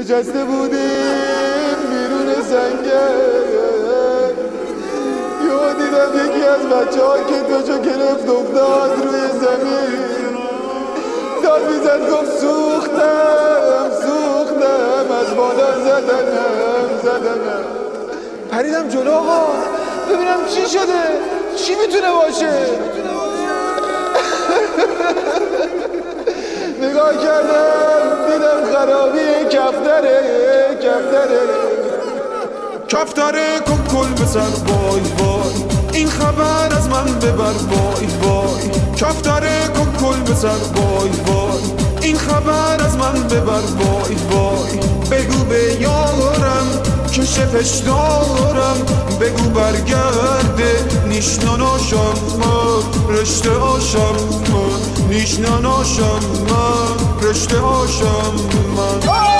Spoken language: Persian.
نشسته بودیم بیرون سنگر، یهو دیدم یکی از بچه ها کتفشو گرفت افتاد روی زمین، داد میزد گفت سوختم از بالا زدنم. پریدم جلو آقا ببینم چی شده، چی میتونه باشه. نگاه کردم دیدم خرابی کفتره کل بسر وای وای، این خبر از من ببر وای وای. کفتره کل بسر وای وای، این خبر از من ببر وای وای. بگو به یارم که شپش دارم، بگو برگرده نیشنا ناشم من، رشته آشم من نیشنا ناشم من، رشته آشم من.